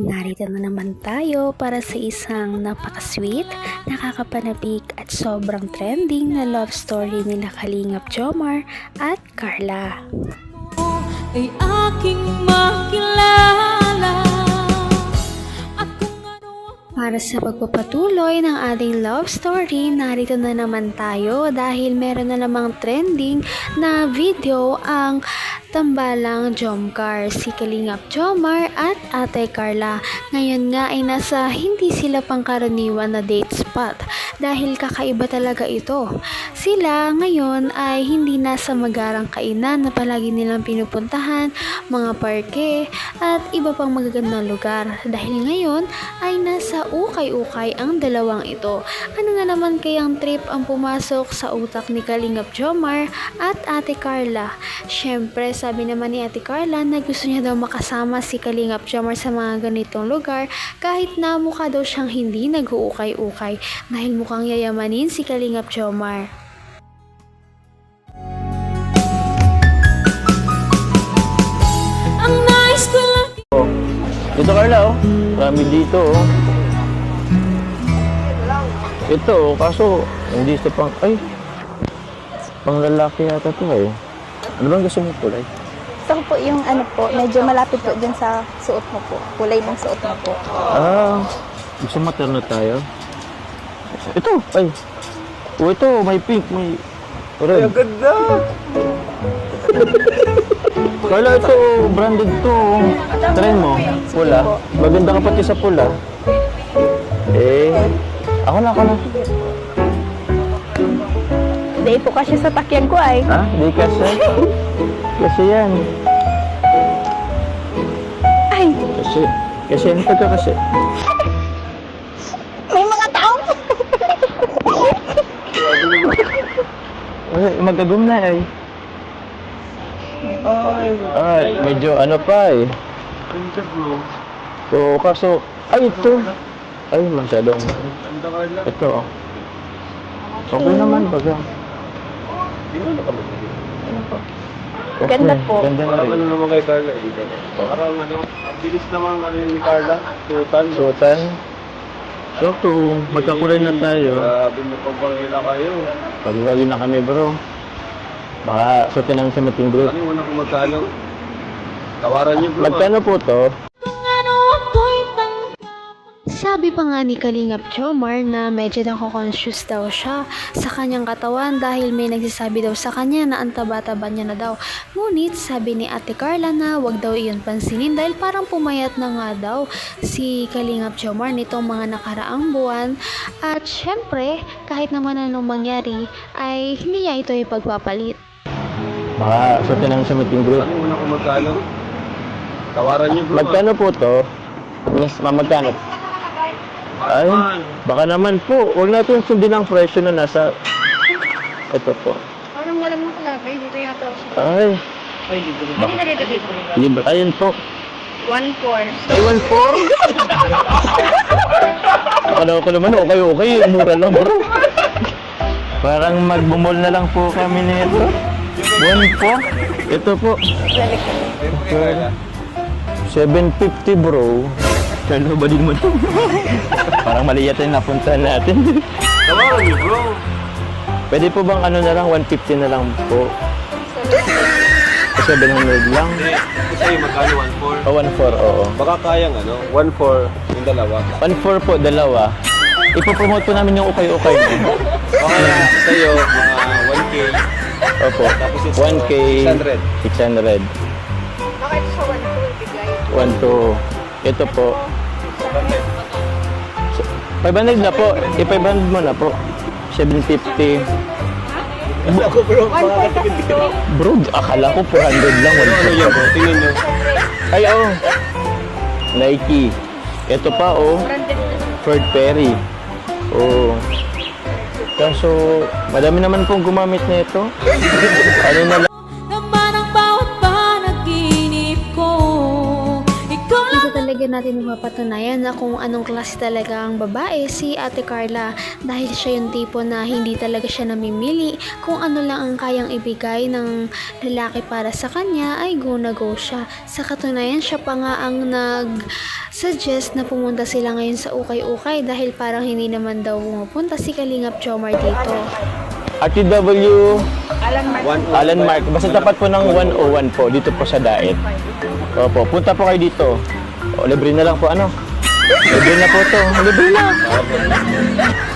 narito na naman tayo para sa isang napaka-sweet, nakakapanabik at sobrang trending na love story nila Kalingap Jomar at Carla. Ay aking makilala. Para sa pagpapatuloy ng ating love story, narito na naman tayo dahil meron na namang trending na video ang tambalang Jomcar, si Kalingap Jomar at Ate Carla. Ngayon nga ay nasa hindi sila pangkaraniwan na date spot dahil kakaiba talaga ito. Sila ngayon ay hindi nasa magarang kainan na palagi nilang pinupuntahan, mga parke at iba pang magagandang lugar dahil ngayon ay nasa ukay-ukay ang dalawang ito. Ano nga naman kayang trip ang pumasok sa utak ni Kalingap Jomar at Ate Carla? Syempre, sabi naman ni Ate Carla na gusto niya daw makasama si Kalingap Jomar sa mga ganitong lugar kahit na mukha daw siyang hindi nag-uukay-ukay dahil mukhang yayamanin si Kalingap Jomar. Ang nice ko lang. Dito Carla, oh. Marami dito, oh. Ito, oh. Kaso, hindi ito pang, ay, pang lalaki yata to, eh. Ano bang gusto mo kulay? Gusto ko po yung ano po, medyo malapit po dyan sa suot mo po. Kulay ng suot mo po. Ah, gusto materno tayo? Ito, ay. Oh, ito, may pink, may red. Ay, ang ganda! Carla, ito, branded to. Try mo, pula. Maganda ka pati sa pula. Eh, ako na. Hindi po kasi sa takyan ko ay. Ha? Di kasi. Kasi yan. Ay, Kasi ano ka kasi? may mga tao! Ay, magagum na eh. Ay, medyo ano pa eh. So, kaso, ay ito. Ay, masyadong. Ito oh. Okay naman baga. Okay. Ganda po. Ganda na Parang rin. ano naman kay Carla eh. Parang ano, ang bilis naman ano ni Carla. Tutan. Suotan. So, magkakulay na tayo. Grabe mo pang pangila kayo. Pag-wali na kami bro. Baka suotin namin sa meeting bro. Ano yung una kung magkano? Tawaran niyo bro. Magkano po to? Kung ano ako'y Sabi pa nga ni Kalingap Jomar na medyo nako-conscious daw siya sa kanyang katawan dahil may nagsasabi daw sa kanya na ang taba-taba niya na daw. Ngunit sabi ni Ate Carla na wag daw iyon pansinin dahil parang pumayat na nga daw si Kalingap Jomar nitong mga nakaraang buwan. At syempre, kahit naman anong mangyari ay hindi niya ito ipagpapalit. Baka suotin namin sa meeting bro. Ano yung una kung magkano? Tawaran niyo bro. Magkano po to? Mas magkano? Ay, baka naman po. Huwag natin sundin ang presyo na nasa... Ito po. Parang walang makalagay. Dito yata ako. Ay. Hindi na dito. Libre. Ayun po. 1-4. Ay, 1.4? Akala ko naman, okay. Mura lang bro. Parang magbumol na lang po kami nito. 1.4? Ito po. 750 bro. Kano ba din mo ito? Parang mali yata yung napuntahan natin. Tawaran niyo bro. Pwede po bang ano na lang, 150 na lang po? 700 lang? Hindi. Kasi magkano 1.4? O 1.4, oo. Baka kayang ano, 1.4 yung dalawa. 1.4 po, dalawa. Ipopromote po namin yung ukay-ukay mo. Baka sa'yo, mga 1K. Opo. Tapos ito, 1K, 600. 600. Baka ito sa 1-2 bigay. 1.2. Ito po. 500 na po. 500 mo na po. 750. Ako bro, 1.4 Bro, akala ko 400 lang. Ano yun bro? Tingnan nyo. Ay, oh. Nike. Ito pa, oh. Fred Perry. Oh. Kaso, madami naman pong gumamit na ito. Ano na naman ang bawat panaginip ko. Ikaw lang Ito talaga talaga natin mapapatunayan na kung anong klase talaga ang babae si Ate Carla, dahil siya yung tipo na hindi talaga siya namimili. Kung ano lang ang kayang ibigay ng lalaki para sa kanya ay go na go siya. Sa katunayan, siya pa nga ang nag-suggest na pumunta sila ngayon sa Ukay-Ukay dahil parang hindi naman daw pumupunta si Kalingap Jomar dito. RTW Alan Mark. Basta tapat po ng 101 po dito po sa Daet. Opo, punta po kayo dito. O, libre na lang po ano. Libre na po to. Libre na.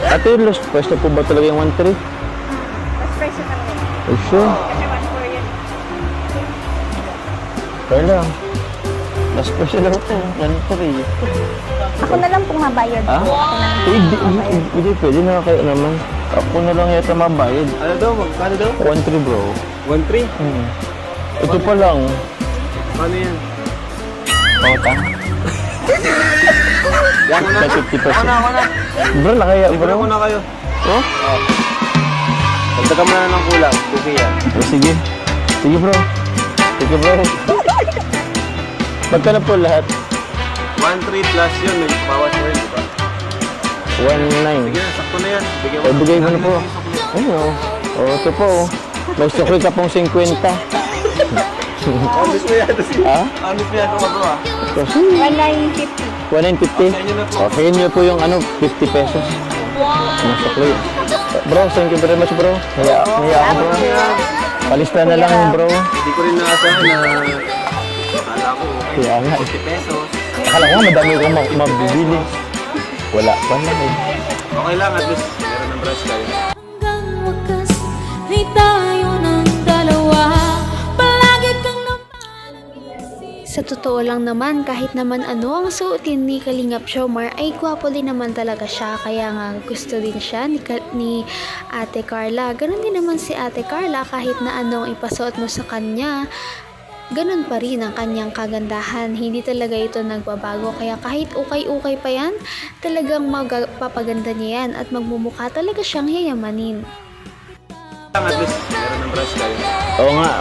Ate, lost pwesto po ba talaga yung 1-3? Mas presyo kami. Oh, sure. Kasi 1-4 yan. Kaya lang. Last pwesto lang po. 1-3. Ako na lang pong mabayad. Ha? Ako na lang Eh, hindi pwede na kayo naman. Ako na lang yata mabayad. Ano daw? Magkano daw? 1-3 bro. 1-3? Ito pa lang. Paano yan? Pakota. Yan mo na. Sa 50%. Ako na. Bro, nakaya bro. Libre ko na kayo. Oh? Dagdagan mo na ng kulang. Okay yan. Oh, sige. Sige bro. Sige bro. Magkano po lahat? 1-3 plus yun. May bawas mo rin, di ba? 1-9. Sige na, sakto na yan. Bigyan O, bigay mo na po. Ayun o. O, ito po o. May sukli ka pong 50. Honest mo yan. Ha? Honest mo yan. Ito ka bro ah. Kasi, 1,950. 150. Okay, nyo po yung ano, 50 pesos. Ang sukli. Bro, thank you very much bro. Haya ako bro. Palista na lang bro. Hindi ko rin naasahan na akala ko Kaya nga. 50 pesos. Akala ko nga madami kong mabibili. Wala pa na eh. Okay lang, at least meron ng brush kayo. Hanggang wakas ay tayo ng dalawa. Palagi kang Sa totoo lang naman, kahit naman ano ang suotin ni Kalingap Jomar, ay gwapo din naman talaga siya. Kaya nga gusto din siya ni Ate Carla. Ganon din naman si Ate Carla, kahit na anong ipasuot mo sa kanya, ganun pa rin ang kanyang kagandahan. Hindi talaga ito nagbabago. Kaya kahit ukay-ukay pa yan, talagang magpapaganda niya yan at magmumukha talaga siyang yayamanin. At least meron ng brush kayo. Oo nga.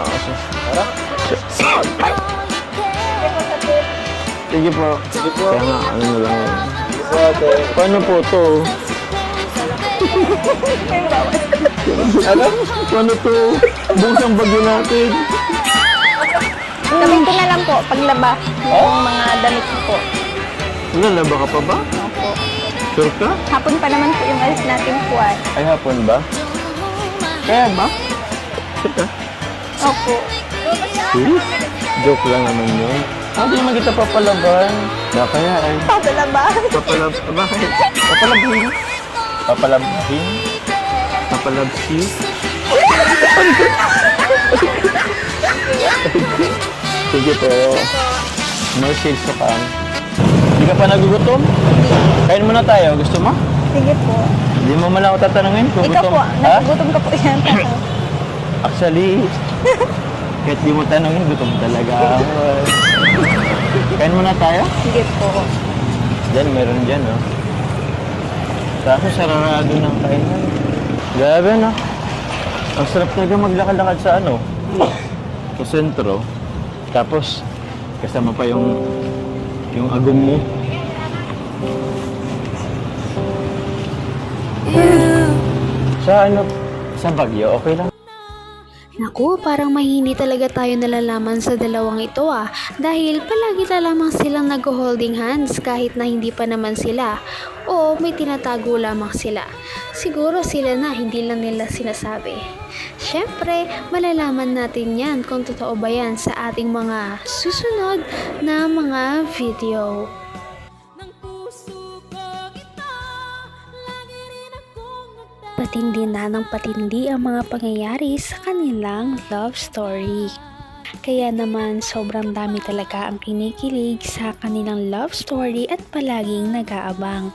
Sige po. Sige po. Kaya nga, ano na lang yun. Sige po ate. Paano po to? Ano? Paano to? Bukas ang bagyo natin. Gawin ko na lang po, paglaba ng mga damit ko po. Lalaba ka pa ba? Opo. Sure ka? Hapon pa naman po yung alis natin po ay. Ay, hapon ba? Kaya ba? Sure ka? Opo. Serious? Joke lang naman yun. Hindi naman kita papalaban. Na kaya ay. Paglaba. Bakit? Papalabhin? Papalabhin? Papalabsi? Sige po. Mercy so ka. Hindi ka pa nagugutom? Kain muna tayo. Gusto mo? Sige po. Hindi mo man ako tatanungin kung Ikaw gutom. po, nagugutom ka po yan. Actually, kahit di mo tanongin, gutom talaga ako. Kain muna tayo? Sige po. Diyan, meron dyan, oh. Kaso sarado ng kainan. Grabe, no? Ang sarap talaga maglakad-lakad sa ano? Sa sentro. Tapos, kasama pa yung agum mo. Sa ano? Sa Baguio, okay lang? Naku, parang mahini talaga tayo nalalaman sa dalawang ito dahil palagi na lamang silang nag-holding hands kahit na hindi pa naman sila o may tinatago lamang sila. Siguro sila na, hindi lang nila sinasabi. Siyempre, malalaman natin yan kung totoo ba yan sa ating mga susunod na mga video. ng puso ko ito. Lagi rin akong Patindi na ng patindi ang mga pangyayari sa kanilang love story. Kaya naman sobrang dami talaga ang kinikilig sa kanilang love story at palaging nag-aabang.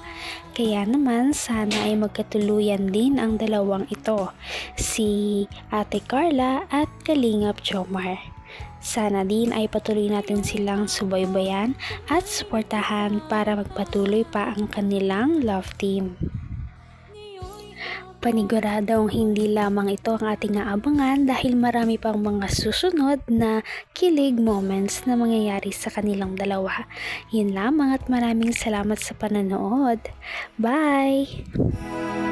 Kaya naman sana ay magkatuluyan din ang dalawang ito, si Ate Carla at Kalingap Jomar. Sana din ay patuloy natin silang subaybayan at suportahan para magpatuloy pa ang kanilang love team. Paniguradong hindi lamang ito ang ating aabangan dahil marami pang mga susunod na kilig moments na mangyayari sa kanilang dalawa. Yun lamang at maraming salamat sa pananood. Bye!